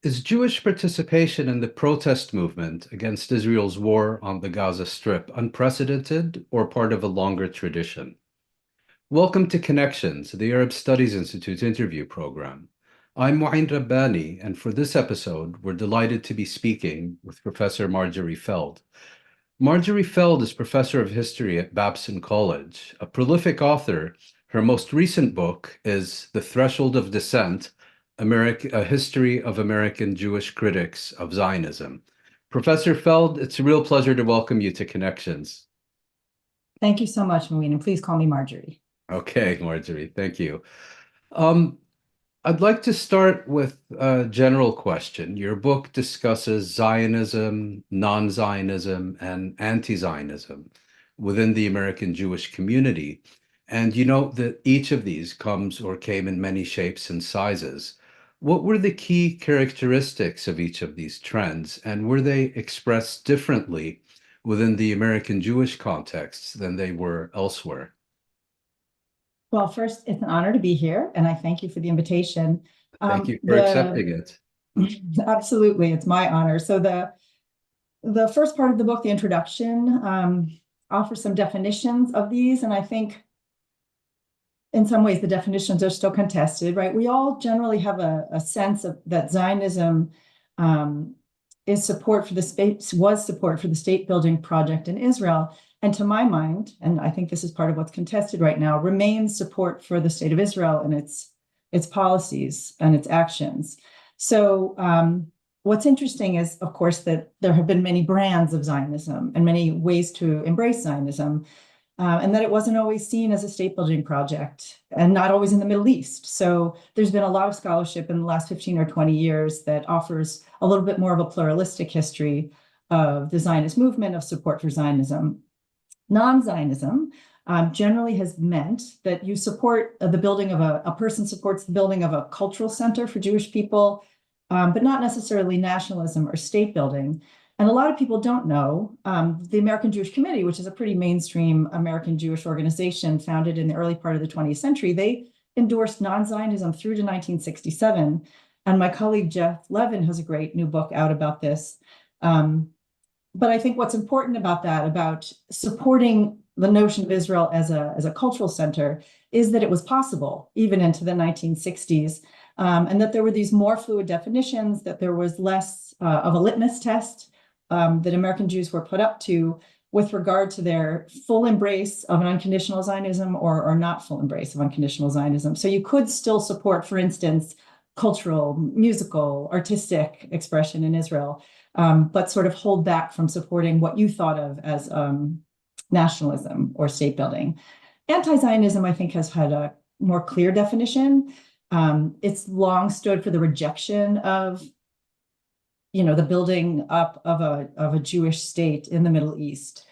Is Jewish participation in the protest movement against Israel's war on the Gaza Strip unprecedented or part of a longer tradition? Welcome to Connections, the Arab Studies Institute interview program. I'm Mouin Rabbani, and for this episode, we're delighted to be speaking with Professor Marjorie Feld. Marjorie Feld is professor of history at Babson College, a prolific author. Her most recent book is The Threshold of Dissent, A History of American Jewish Critics of Zionism. Professor Feld, it's a real pleasure to welcome you to Connections. Thank you so much, Mouin, and please call me Marjorie. Okay, Marjorie, thank you. Um, I'd like to start with a general question. Your book discusses Zionism, non-Zionism, and anti-Zionism within the American Jewish community. And you know that each of these comes or came in many shapes and sizes. What were the key characteristics of each of these trends, and were they expressed differently within the American Jewish context than they were elsewhere? Well, first, it's an honor to be here, and I thank you for the invitation. Thank you for The accepting it. Absolutely, it's my honor. So the first part of the book, the introduction, offers some definitions of these, and I think in some ways the definitions are still contested, right? We all generally have a sense of that Zionism is support for the space, was support for the state building project in Israel. And to my mind, and I think this is part of what's contested right now, remains support for the state of Israel and its policies and its actions. So what's interesting is, of course, that there have been many brands of Zionism and many ways to embrace Zionism, and that it wasn't always seen as a state building project and not always in the Middle East. So there's been a lot of scholarship in the last 15 or 20 years that offers a little bit more of a pluralistic history of the Zionist movement, of support for Zionism. Non-Zionism generally has meant that you support the building of a person supports the building of a cultural center for Jewish people, but not necessarily nationalism or state building. And a lot of people don't know the American Jewish Committee, which is a pretty mainstream American Jewish organization founded in the early part of the 20th century. They endorsed non-Zionism through to 1967. And my colleague Jeff Levin has a great new book out about this. But I think what's important about that, about supporting the notion of Israel as a cultural center, is that it was possible even into the 1960s, and that there were these more fluid definitions, that there was less of a litmus test that American Jews were put up to with regard to their full embrace of an unconditional Zionism or not full embrace of unconditional Zionism. So you could still support, for instance, cultural, musical, artistic expression in Israel, but sort of hold back from supporting what you thought of as nationalism or state building. Anti-Zionism, I think, has had a more clear definition. It's long stood for the rejection of, the building up of a Jewish state in the Middle East.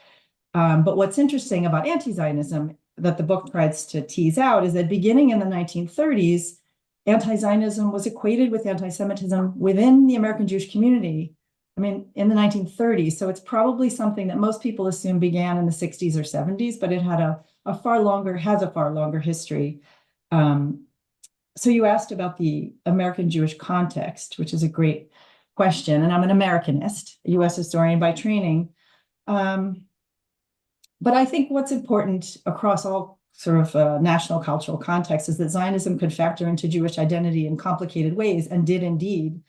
But what's interesting about anti-Zionism that the book tries to tease out is that beginning in the 1930s, anti-Zionism was equated with anti-Semitism within the American Jewish community. I mean, in the 1930s. So it's probably something that most people assume began in the 60s or 70s, but it had a far longer history. So you asked about the American Jewish context, which is a great question. And I'm an Americanist, a US historian by training. But I think what's important across all sort of national cultural contexts is that Zionism could factor into Jewish identity in complicated ways, and did indeed.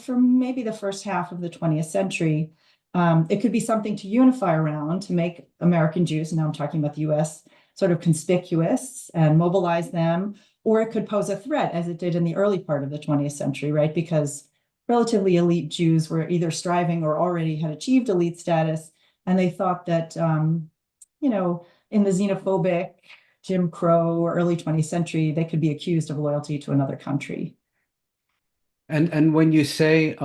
For maybe the first half of the 20th century. It could be something to unify around, to make American Jews, now I'm talking about the US, sort of conspicuous and mobilize them, or it could pose a threat, as it did in the early part of the 20th century, right? Because relatively elite Jews were either striving or already had achieved elite status, and they thought that, in the xenophobic Jim Crow or early 20th century, they could be accused of loyalty to another country. And when you say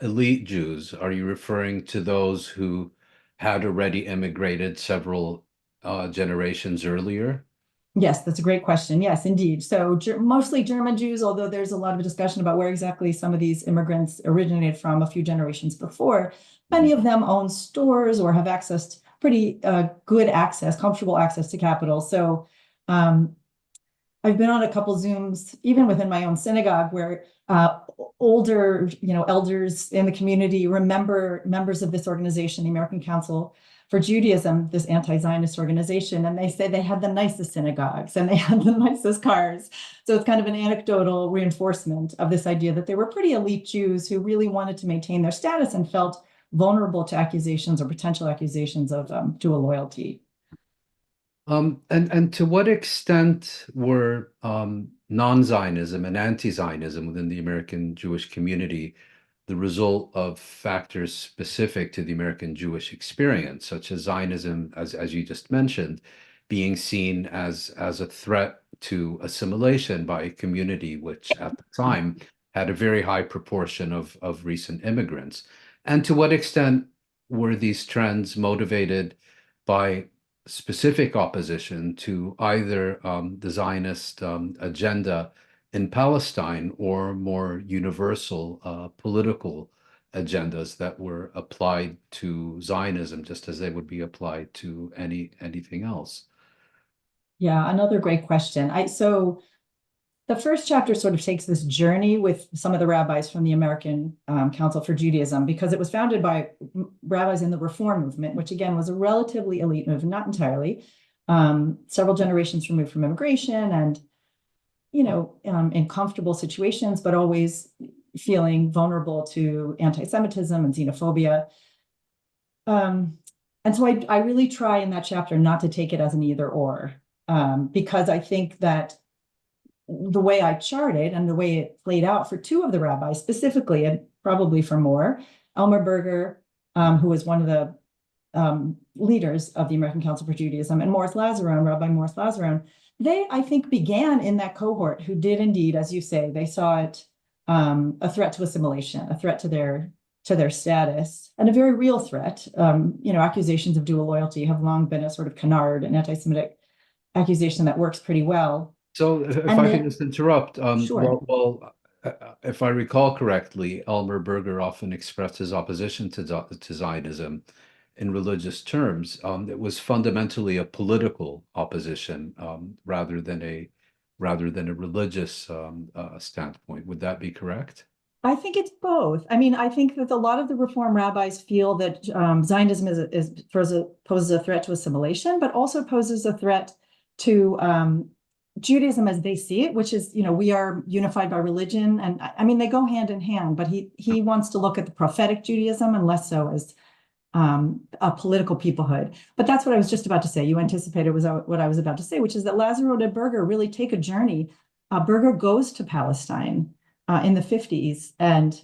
elite Jews, are you referring to those who had already immigrated several generations earlier? Yes, that's a great question. Yes, indeed. So mostly German Jews, although there's a lot of discussion about where exactly some of these immigrants originated from a few generations before. Many of them own stores or have accessed pretty good access, comfortable access to capital. So I've been on a couple Zooms, even within my own synagogue, where older, elders in the community remember members of this organization, the American Council for Judaism, this anti-Zionist organization, and they say they had the nicest synagogues and they had the nicest cars. So it's kind of an anecdotal reinforcement of this idea that they were pretty elite Jews who really wanted to maintain their status and felt vulnerable to accusations or potential accusations of dual loyalty. And to what extent were non-Zionism and anti-Zionism within the American Jewish community the result of factors specific to the American Jewish experience, such as Zionism, as you just mentioned, being seen as a threat to assimilation by a community which at the time had a very high proportion of recent immigrants? And to what extent were these trends motivated by specific opposition to either the Zionist agenda in Palestine or more universal political agendas that were applied to Zionism, just as they would be applied to anything else? Yeah, another great question. So the first chapter sort of takes this journey with some of the rabbis from the American Council for Judaism, because it was founded by rabbis in the Reform movement, which again was a relatively elite movement, not entirely, several generations removed from immigration and, in comfortable situations, but always feeling vulnerable to anti-Semitism and xenophobia. And so I really try in that chapter not to take it as an either or, because I think that the way I charted and the way it played out for two of the rabbis specifically, and probably for more, Elmer Berger, who was one of the leaders of the American Council for Judaism, and Morris Lazaron, Rabbi Morris Lazaron, they, I think, began in that cohort who did indeed, as you say, they saw it a threat to assimilation, a threat to their status, and a very real threat. Accusations of dual loyalty have long been a sort of canard, an anti-Semitic accusation that works pretty well. So if I can just interrupt, Sure. if I recall correctly, Elmer Berger often expressed his opposition to Zionism in religious terms. It was fundamentally a political opposition rather than a religious standpoint. Would that be correct? I think it's both. I mean, I think that a lot of the Reform rabbis feel that Zionism poses a threat to assimilation, but also poses a threat to Judaism as they see it, which is, we are unified by religion. And I mean, they go hand in hand, but he wants to look at the prophetic Judaism and less so as a political peoplehood. But that's what I was just about to say. You anticipated what I was about to say, which is that Lazaron and Berger really take a journey. Berger goes to Palestine in the 50s and,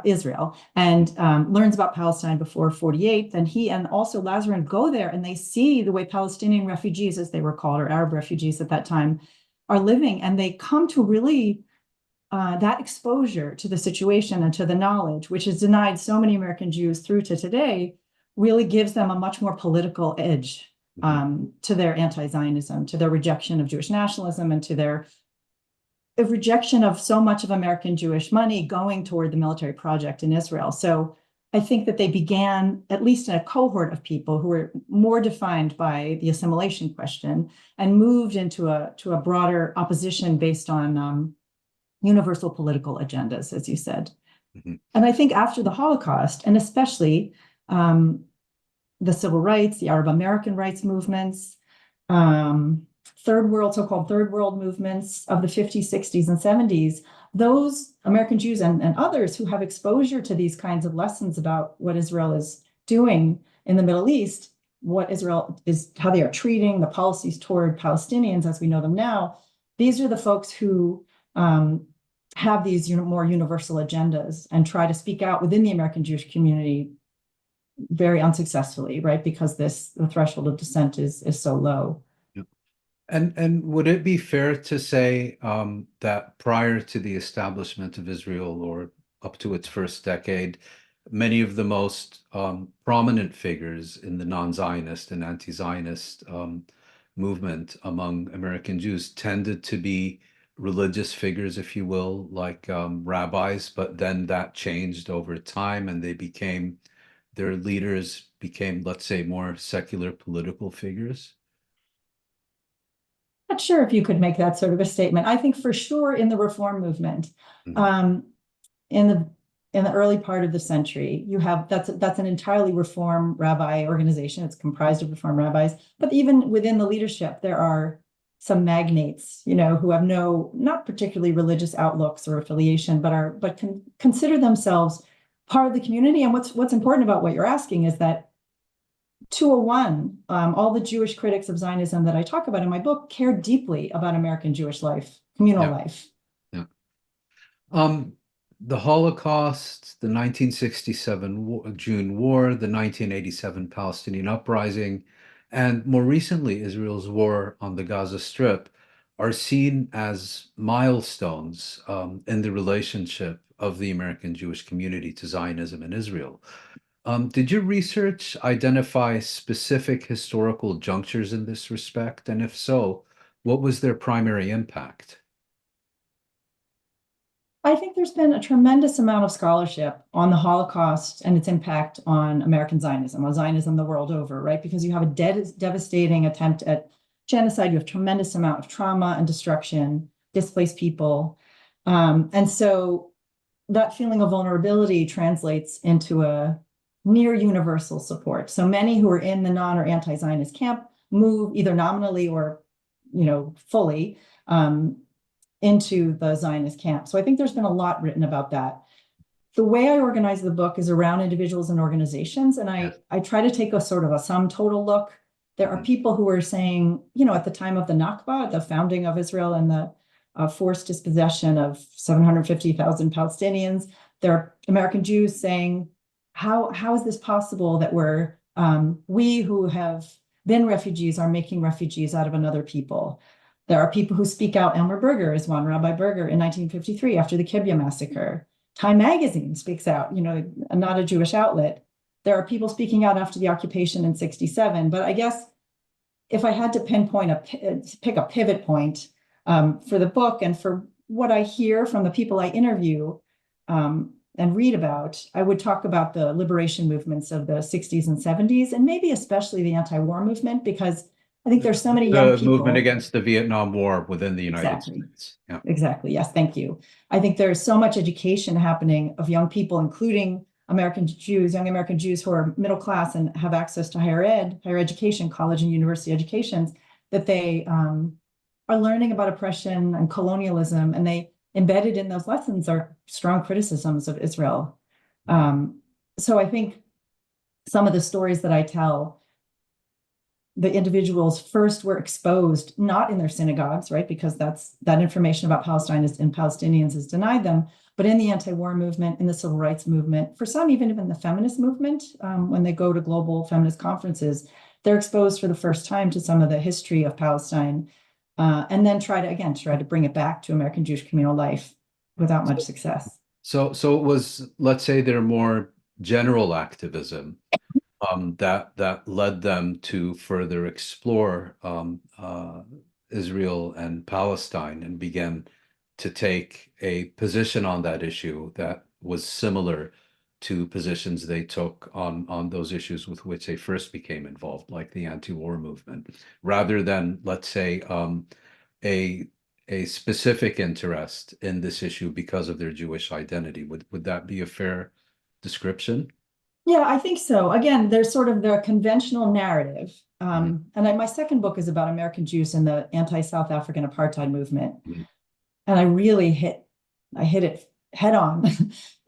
Israel, and learns about Palestine before 48. Then he and also Lazaron go there and they see the way Palestinian refugees, as they were called, or Arab refugees at that time, are living. And they come to really that exposure to the situation and to the knowledge, which is denied so many American Jews through to today, really gives them a much more political edge to their anti-Zionism, to their rejection of Jewish nationalism, and to their rejection of so much of American Jewish money going toward the military project in Israel. So I think that they began, at least in a cohort of people who were more defined by the assimilation question, and moved into a broader opposition based on universal political agendas, as you said. Mm-hmm. And I think after the Holocaust, and especially the civil rights, the Arab American rights movements, so-called third world movements of the 50s, 60s, and 70s, those American Jews and others who have exposure to these kinds of lessons about what Israel is doing in the Middle East, what Israel is, how they are treating the policies toward Palestinians as we know them now, these are the folks who have these more universal agendas and try to speak out within the American Jewish community very unsuccessfully, right? Because the threshold of dissent is so low. And would it be fair to say that prior to the establishment of Israel, or up to its first decade, many of the most prominent figures in the non-Zionist and anti-Zionist movement among American Jews tended to be religious figures, if you will, like rabbis, but then that changed over time and their leaders became, let's say, more secular political figures? Not sure if you could make that sort of a statement. I think for sure in the Reform movement, in the early part of the century, you have that's an entirely Reform rabbi organization. It's comprised of Reform rabbis, but even within the leadership, there are some magnates, who have not particularly religious outlooks or affiliation, but can consider themselves part of the community. And what's important about what you're asking is that 201, all the Jewish critics of Zionism that I talk about in my book care deeply about American Jewish life, communal life. Yeah. The Holocaust, the 1967 June War, the 1987 Palestinian Uprising, and more recently, Israel's war on the Gaza Strip are seen as milestones in the relationship of the American Jewish community to Zionism and Israel. Did your research identify specific historical junctures in this respect? And if so, what was their primary impact? I think there's been a tremendous amount of scholarship on the Holocaust and its impact on American Zionism, on Zionism the world over, right? Because you have a devastating attempt at genocide, you have tremendous amount of trauma and destruction, displaced people. And so that feeling of vulnerability translates into a near universal support. So many who are in the non or anti-Zionist camp move either nominally or, fully into the Zionist camp. So I think there's been a lot written about that. The way I organize the book is around individuals and organizations, and I try to take a sort of a sum total look. There are people who are saying, at the time of the Nakba, the founding of Israel and the forced dispossession of 750,000 Palestinians, there are American Jews saying, how is this possible that we who have been refugees are making refugees out of another people? There are people who speak out. Elmer Berger is one, Rabbi Berger, in 1953 after the Kibbutz massacre. Time magazine speaks out, not a Jewish outlet. There are people speaking out after the occupation in 67. But I guess if I had to pick a pivot point for the book and for what I hear from the people I interview and read about, I would talk about the liberation movements of the 60s and 70s, and maybe especially the anti-war movement, because I think there's so many young people. The movement against the Vietnam War within the United States. Yeah. Exactly. Yes. Thank you. I think there's so much education happening of young people, including American Jews, young American Jews who are middle class and have access to higher education, college and university educations, that they are learning about oppression and colonialism, and they embedded in those lessons are strong criticisms of Israel. So I think some of the stories that I tell, the individuals first were exposed, not in their synagogues, right? Because that information about Palestine and Palestinians is denied them, but in the anti-war movement, in the civil rights movement, for some, even in the feminist movement, when they go to global feminist conferences, they're exposed for the first time to some of the history of Palestine, and then try to bring it back to American Jewish communal life without much success. So it was, let's say, their more general activism that led them to further explore Israel and Palestine and began to take a position on that issue that was similar to positions they took on those issues with which they first became involved, like the anti-war movement, rather than, let's say, a specific interest in this issue because of their Jewish identity. Would that be a fair description? Yeah, I think so. Again, there's sort of the conventional narrative. And my second book is about American Jews and the anti-South African apartheid movement. And I really hit it head on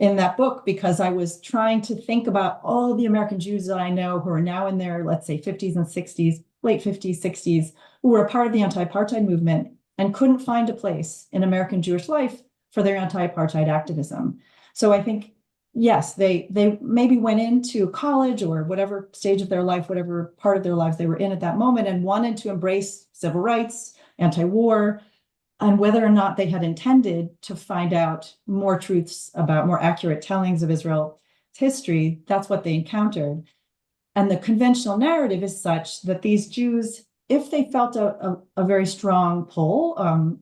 in that book, because I was trying to think about all the American Jews that I know who are now in their, let's say, 50s and 60s, late 50s, 60s, who were a part of the anti-apartheid movement and couldn't find a place in American Jewish life for their anti-apartheid activism. So I think, yes, they maybe went into college or whatever stage of their life, whatever part of their lives they were in at that moment, and wanted to embrace civil rights, anti-war, and whether or not they had intended to find out more truths about more accurate tellings of Israel's history, that's what they encountered. And the conventional narrative is such that these Jews, if they felt a very strong pull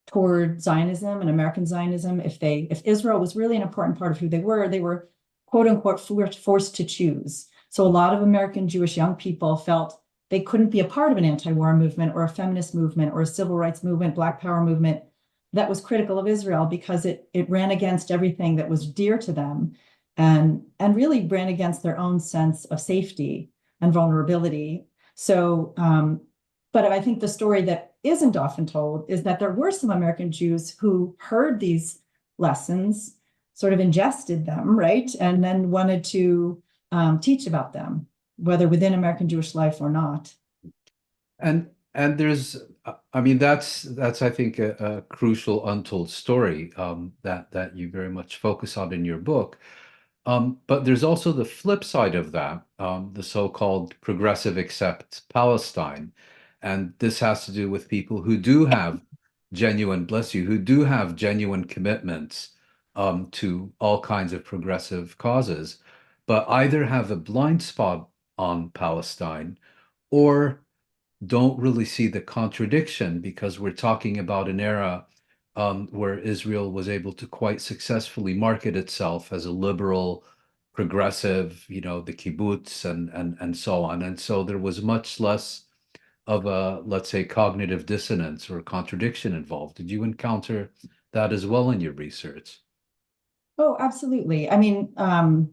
toward Zionism and American Zionism, if Israel was really an important part of who they were quote unquote forced to choose. So a lot of American Jewish young people felt they couldn't be a part of an anti-war movement or a feminist movement or a civil rights movement, Black Power movement, that was critical of Israel because it ran against everything that was dear to them and really ran against their own sense of safety and vulnerability. So, but I think the story that isn't often told is that there were some American Jews who heard these lessons, sort of ingested them, right? And then wanted to teach about them, whether within American Jewish life or not. And there's, I mean, that's I think a crucial untold story that you very much focus on in your book. But there's also the flip side of that, the so-called progressive accept Palestine, and this has to do with people who do have genuine, bless you, who do have genuine commitments to all kinds of progressive causes, but either have a blind spot on Palestine or don't really see the contradiction because we're talking about an era where Israel was able to quite successfully market itself as a liberal, progressive, you know, the kibbutz and so on. And so there was much less of a, let's say, cognitive dissonance or contradiction involved. Did you encounter that as well in your research? Oh, absolutely. I mean, I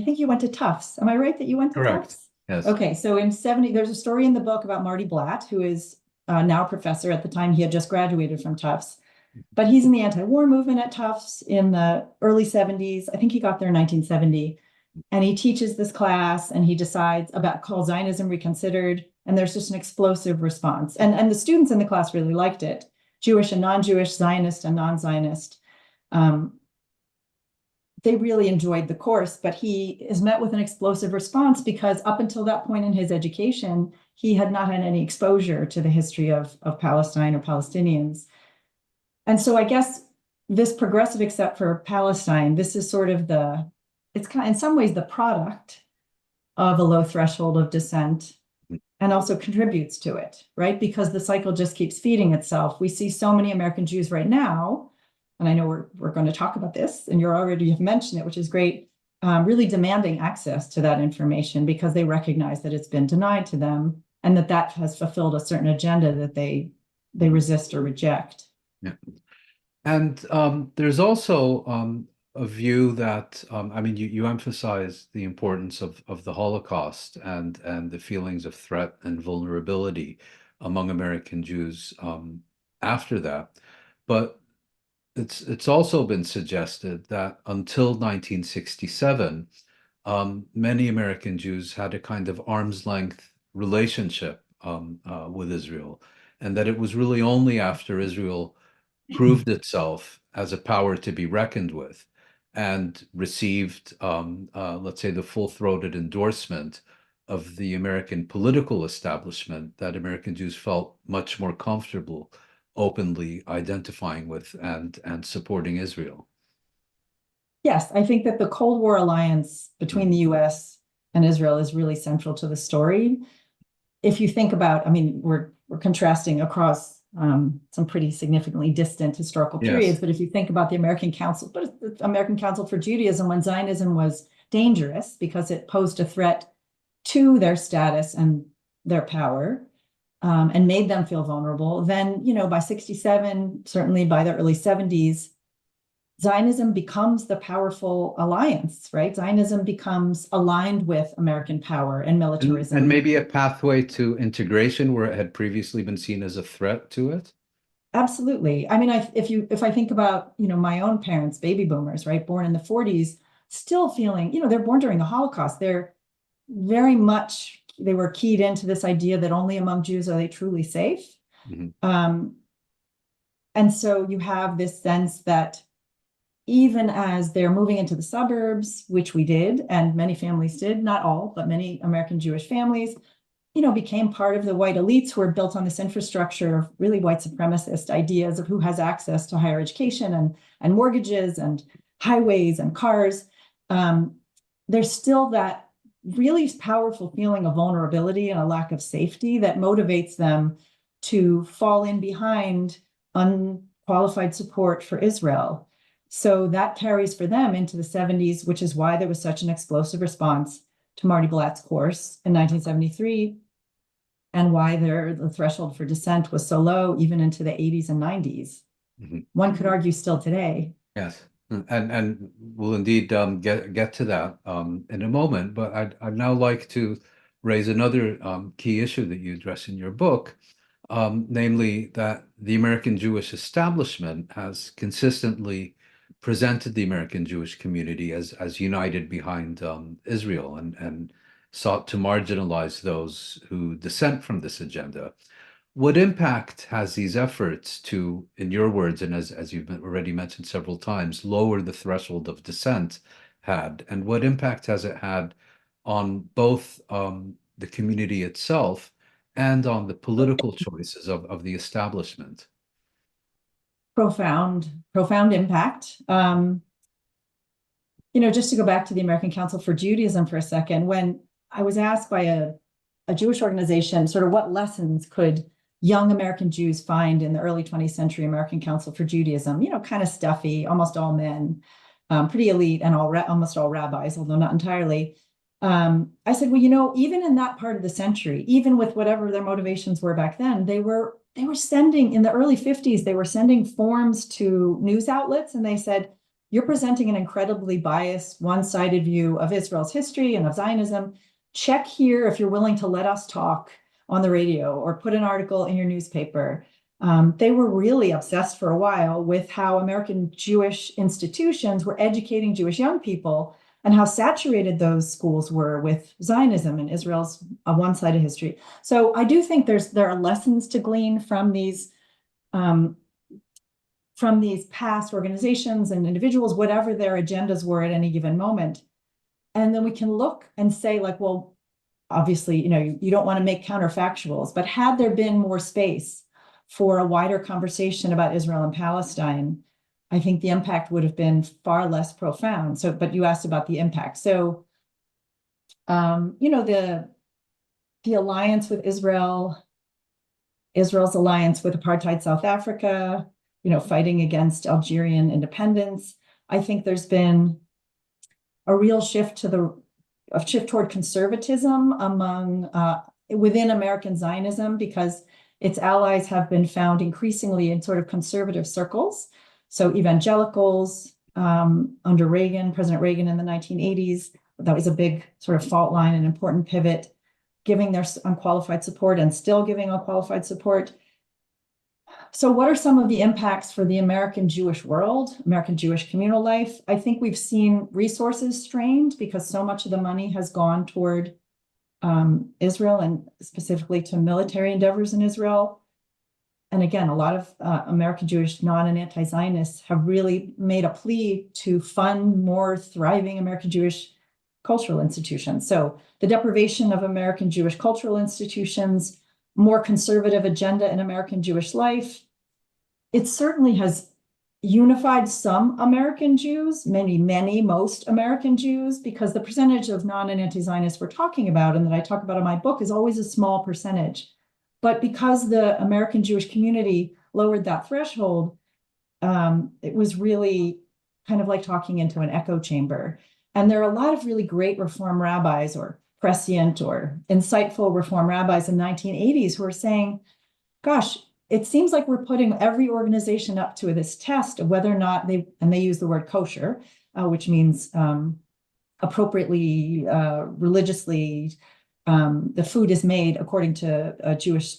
think you went to Tufts. Am I right that you went to Correct. Tufts? Yes. Okay, so in 70, there's a story in the book about Marty Blatt, who is now a professor. At the time, he had just graduated from Tufts. But he's in the anti-war movement at Tufts in the early 70s. I think he got there in 1970. And he teaches this class and he decides about called Zionism Reconsidered. And there's just an explosive response. And the students in the class really liked it. Jewish and non-Jewish, Zionist and non-Zionist. They really enjoyed the course, but he is met with an explosive response because up until that point in his education, he had not had any exposure to the history of Palestine or Palestinians. And so I guess this progressive accept for Palestine, this is sort of it's kind of, in some ways, the product of a low threshold of dissent and also contributes to it, right? Because the cycle just keeps feeding itself. We see so many American Jews right now, and I know we're going to talk about this, and you've mentioned it, which is great, really demanding access to that information because they recognize that it's been denied to them and that has fulfilled a certain agenda that they resist or reject. Yeah. And there's also a view that, I mean, you emphasize the importance of the Holocaust and the feelings of threat and vulnerability among American Jews after that. But it's also been suggested that until 1967, many American Jews had a kind of arm's length relationship with Israel, and that it was really only after Israel proved itself as a power to be reckoned with and received, let's say, the full-throated endorsement of the American political establishment that American Jews felt much more comfortable openly identifying with and supporting Israel. Yes, I think that the Cold War alliance between the US and Israel is really central to the story. If you think about, I mean, we're contrasting across some pretty significantly distant historical periods, but if you think about the American Council for Judaism, when Zionism was dangerous because it posed a threat to their status and their power, and made them feel vulnerable, then, you know, by 67, certainly by the early 70s, Zionism becomes the powerful alliance, right? Zionism becomes aligned with American power and militarism. And maybe a pathway to integration where it had previously been seen as a threat to it? Absolutely. I mean, if I think about, you know, my own parents, baby boomers, right, born in the 40s, still feeling, you know, they're born during the Holocaust. They're very much, they were keyed into this idea that only among Jews are they truly safe. And so you have this sense that even as they're moving into the suburbs, which we did, and many families did, not all, but many American Jewish families, you know, became part of the white elites who were built on this infrastructure of really white supremacist ideas of who has access to higher education and mortgages and highways and cars. There's still that really powerful feeling of vulnerability and a lack of safety that motivates them to fall in behind unqualified support for Israel. So that carries for them into the 70s, which is why there was such an explosive response to Marty Blatt's course in 1973, and why the threshold for dissent was so low even into the 80s and 90s. Mhm. one could argue still today. Yes, and we'll indeed get to that in a moment. But I'd now like to raise another key issue that you address in your book, namely that the American Jewish establishment has consistently presented the American Jewish community as united behind Israel and sought to marginalize those who dissent from this agenda. What impact has these efforts to, in your words, and as you've already mentioned several times, lower the threshold of dissent had? And what impact has it had on both the community itself and on the political choices of the establishment? Profound impact. Just to go back to the American Council for Judaism for a second, when I was asked by a Jewish organization, sort of what lessons could young American Jews find in the early 20th century American Council for Judaism, kind of stuffy, almost all men, pretty elite, and almost all rabbis, although not entirely. I said, well, even in that part of the century, even with whatever their motivations were back then, they were sending, in the early 50s, they were sending forms to news outlets, and they said, you're presenting an incredibly biased, one-sided view of Israel's history and of Zionism. Check here if you're willing to let us talk on the radio or put an article in your newspaper. They were really obsessed for a while with how American Jewish institutions were educating Jewish young people and how saturated those schools were with Zionism and Israel's one-sided history. So I do think there are lessons to glean from these past organizations and individuals, whatever their agendas were at any given moment. And then we can look and say, like, well, obviously, you don't want to make counterfactuals, but had there been more space for a wider conversation about Israel and Palestine, I think the impact would have been far less profound. So, but you asked about the impact. So, the alliance with Israel, Israel's alliance with apartheid South Africa, fighting against Algerian independence. I think there's been a real shift toward conservatism within American Zionism, because its allies have been found increasingly in sort of conservative circles. So evangelicals under President Reagan in the 1980s, that was a big sort of fault line, an important pivot, giving their unqualified support and still giving unqualified support. So what are some of the impacts for the American Jewish world, American Jewish communal life? I think we've seen resources strained because so much of the money has gone toward Israel and specifically to military endeavors in Israel. And again, a lot of American Jewish non- and anti-Zionists have really made a plea to fund more thriving American Jewish cultural institutions. So the deprivation of American Jewish cultural institutions, more conservative agenda in American Jewish life, it certainly has unified some American Jews, most American Jews, because the percentage of non- and anti-Zionists we're talking about and that I talk about in my book is always a small percentage. But because the American Jewish community lowered that threshold, it was really kind of like talking into an echo chamber. And there are a lot of really great Reform rabbis or prescient or insightful Reform rabbis in the 1980s who are saying, gosh, it seems like we're putting every organization up to this test of whether or not they use the word kosher, which means appropriately, religiously, the food is made according to Jewish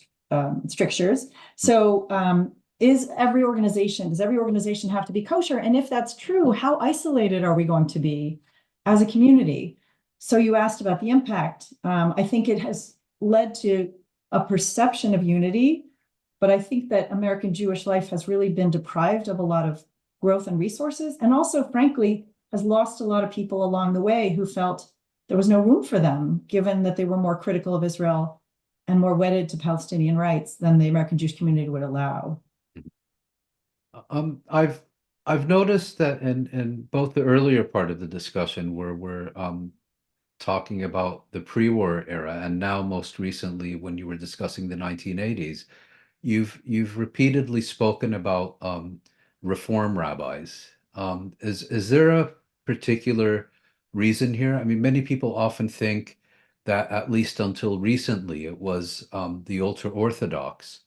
strictures. So does every organization have to be kosher? And if that's true, how isolated are we going to be as a community? So you asked about the impact. I think it has led to a perception of unity, but I think that American Jewish life has really been deprived of a lot of growth and resources, and also, frankly, has lost a lot of people along the way who felt there was no room for them, given that they were more critical of Israel and more wedded to Palestinian rights than the American Jewish community would allow. I've noticed that in both the earlier part of the discussion where we're talking about the pre-war era, and now most recently when you were discussing the 1980s, you've repeatedly spoken about Reform rabbis. Is there a particular reason here? I mean, many people often think that at least until recently it was the ultra-Orthodox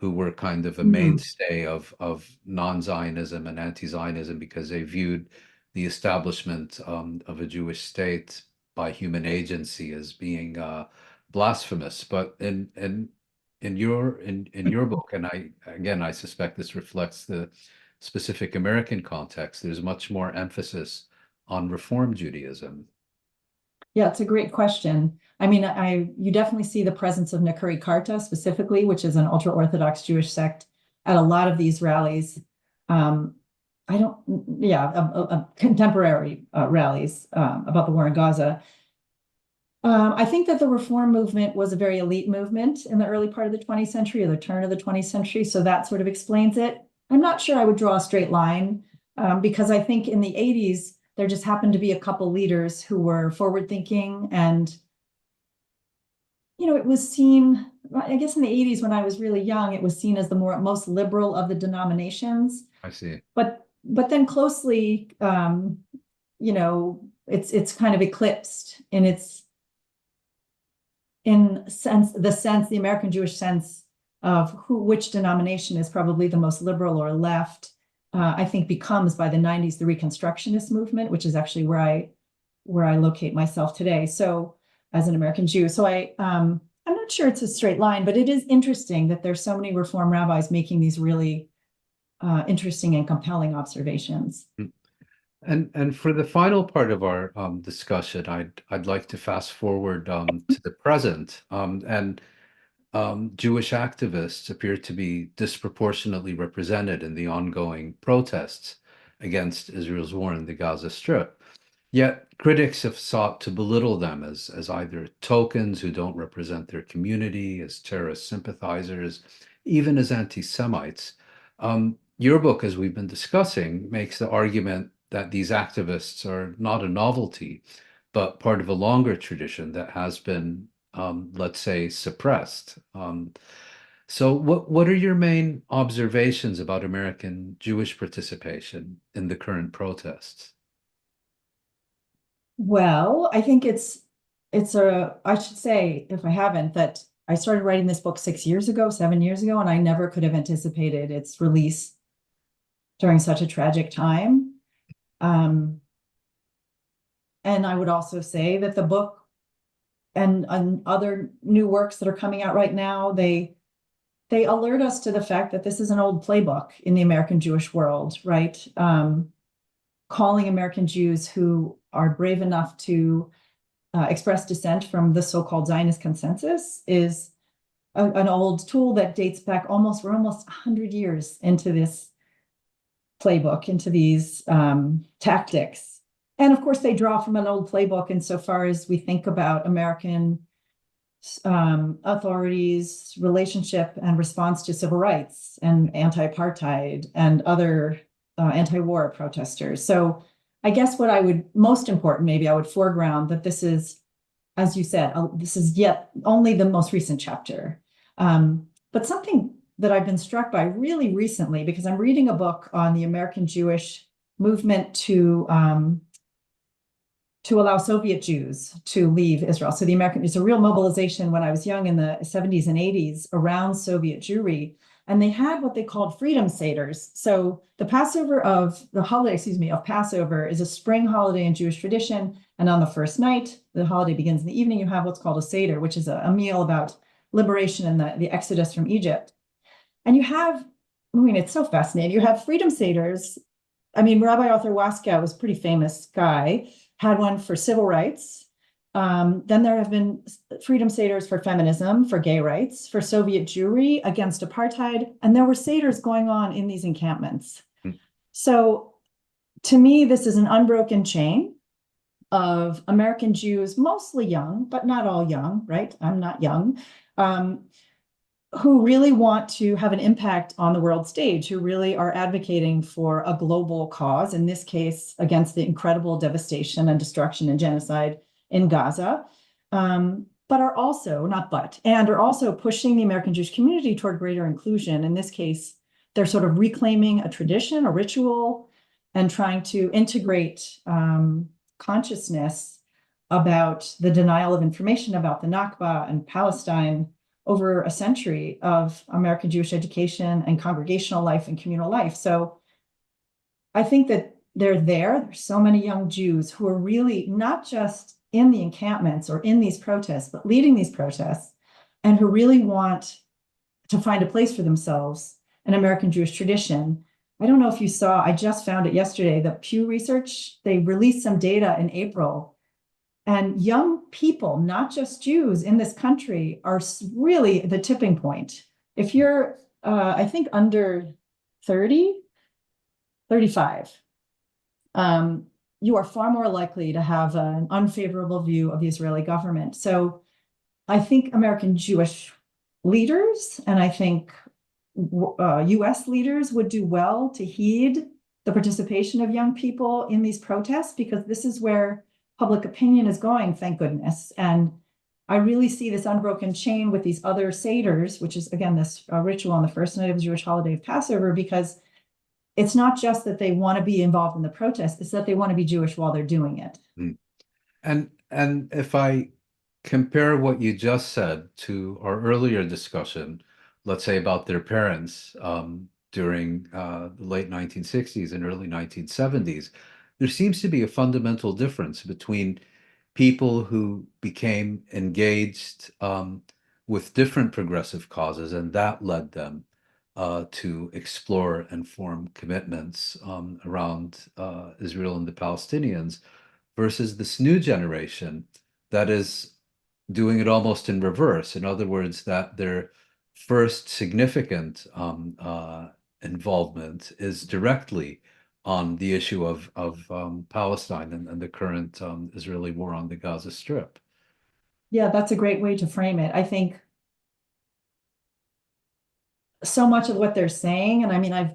who were kind of a Mm. mainstay of non-Zionism and anti-Zionism because they viewed the establishment of a Jewish state by human agency as being blasphemous. But in your book, and I suspect this reflects the specific American context, there's much more emphasis on Reform Judaism. Yeah, it's a great question. I mean, you definitely see the presence of Neturei Karta specifically, which is an ultra-Orthodox Jewish sect, at a lot of these rallies. Contemporary rallies about the war in Gaza. I think that the reform movement was a very elite movement in the early part of the 20th century, or the turn of the 20th century, so that sort of explains it. I'm not sure I would draw a straight line, because I think in the 80s, there just happened to be a couple leaders who were forward-thinking, and it was seen, I guess in the 80s when I was really young, it was seen as the most liberal of the denominations. I see. But then closely, it's kind of eclipsed in the American Jewish sense of which denomination is probably the most liberal or left. I think becomes by the 90s the Reconstructionist movement, which is actually where I locate myself today. So as an American Jew, so I'm not sure it's a straight line, but it is interesting that there's so many Reform rabbis making these really interesting and compelling observations. And for the final part of our discussion, I'd like to fast forward to the present. Jewish activists appear to be disproportionately represented in the ongoing protests against Israel's war in the Gaza Strip. Yet critics have sought to belittle them as either tokens who don't represent their community, as terrorist sympathizers, even as anti-Semites. Your book, as we've been discussing, makes the argument that these activists are not a novelty, but part of a longer tradition that has been, let's say, suppressed. So what are your main observations about American Jewish participation in the current protests? Well, I think I should say, if I haven't, that I started writing this book 7 years ago, and I never could have anticipated its release during such a tragic time. And I would also say that the book and other new works that are coming out right now, they alert us to the fact that this is an old playbook in the American Jewish world, right? Calling American Jews who are brave enough to express dissent from the so-called Zionist consensus is an old tool that dates back we're almost 100 years into this playbook, into these tactics. And of course, they draw from an old playbook insofar as we think about American authorities' relationship and response to civil rights and anti-apartheid and other anti-war protesters. So I guess what I would foreground that this is, as you said, this is yet only the most recent chapter. But something that I've been struck by really recently, because I'm reading a book on the American Jewish movement to allow Soviet Jews to leave Israel. So it's a real mobilization when I was young in the 70s and 80s around Soviet Jewry. And they had what they called freedom seders. So the holiday of Passover is a spring holiday in Jewish tradition. And on the first night, the holiday begins in the evening, you have what's called a seder, which is a meal about liberation and the exodus from Egypt. And it's so fascinating. You have freedom seders. I mean, Rabbi Arthur Waskow was a pretty famous guy, had one for civil rights. Then there have been freedom seders for feminism, for gay rights, for Soviet Jewry, against apartheid. And there were seders going on in these encampments. So to me, this is an unbroken chain of American Jews, mostly young, but not all young, right? I'm not young, who really want to have an impact on the world stage, who really are advocating for a global cause, in this case, against the incredible devastation and destruction and genocide in Gaza, are also pushing the American Jewish community toward greater inclusion. In this case, they're sort of reclaiming a tradition, a ritual, and trying to integrate consciousness about the denial of information about the Nakba and Palestine over a century of American Jewish education and congregational life and communal life. So I think that they're there. There's so many young Jews who are really not just in the encampments or in these protests, but leading these protests, and who really want to find a place for themselves in American Jewish tradition. I don't know if you saw, I just found it yesterday, the Pew Research, they released some data in April. And young people, not just Jews in this country, are really the tipping point. If you're, I think, under 30, 35, you are far more likely to have an unfavorable view of the Israeli government. So I think American Jewish leaders, and I think US leaders would do well to heed the participation of young people in these protests, because this is where public opinion is going, thank goodness. And I really see this unbroken chain with these other Seders, which is, again, this ritual on the first night of the Jewish holiday of Passover, because it's not just that they want to be involved in the protest, it's that they want to be Jewish while they're doing it. And if I compare what you just said to our earlier discussion, let's say about their parents during the late 1960s and early 1970s, there seems to be a fundamental difference between people who became engaged with different progressive causes, and that led them to explore and form commitments around Israel and the Palestinians, versus this new generation that is doing it almost in reverse. In other words, that their first significant involvement is directly on the issue of Palestine and the current Israeli war on the Gaza Strip. Yeah, that's a great way to frame it. I think so much of what they're saying, and I mean, I've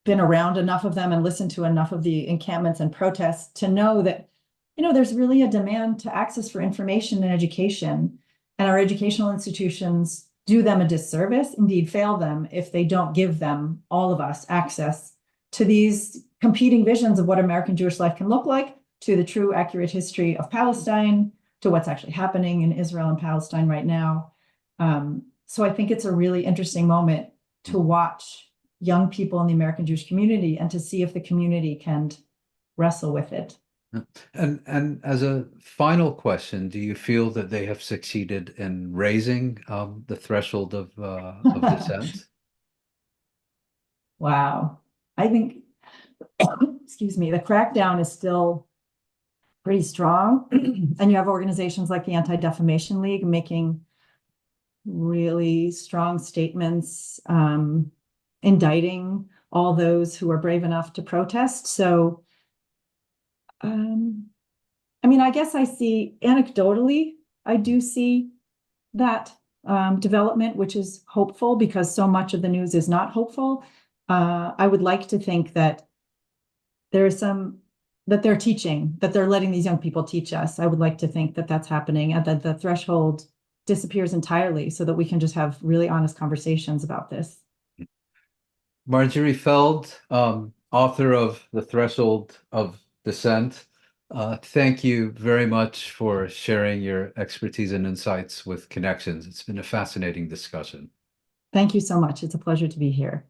been around enough of them and listened to enough of the encampments and protests to know that, there's really a demand to access for information and education, and our educational institutions do them a disservice, indeed fail them, if they don't give them, all of us, access to these competing visions of what American Jewish life can look like, to the true, accurate history of Palestine, to what's actually happening in Israel and Palestine right now. So I think it's a really interesting moment to watch young people in the American Jewish community and to see if the community can wrestle with it. And as a final question, do you feel that they have succeeded in raising the threshold of dissent? Wow. I think, excuse me, the crackdown is still pretty strong. And you have organizations like the Anti-Defamation League making really strong statements, indicting all those who are brave enough to protest. So, I mean, I guess I see anecdotally, I do see that development, which is hopeful, because so much of the news is not hopeful. I would like to think that there is that they're teaching, that they're letting these young people teach us. I would like to think that that's happening, and that the threshold disappears entirely, so that we can just have really honest conversations about this. Marjorie Feld, author of The Threshold of Dissent, thank you very much for sharing your expertise and insights with Connections. It's been a fascinating discussion. Thank you so much. It's a pleasure to be here.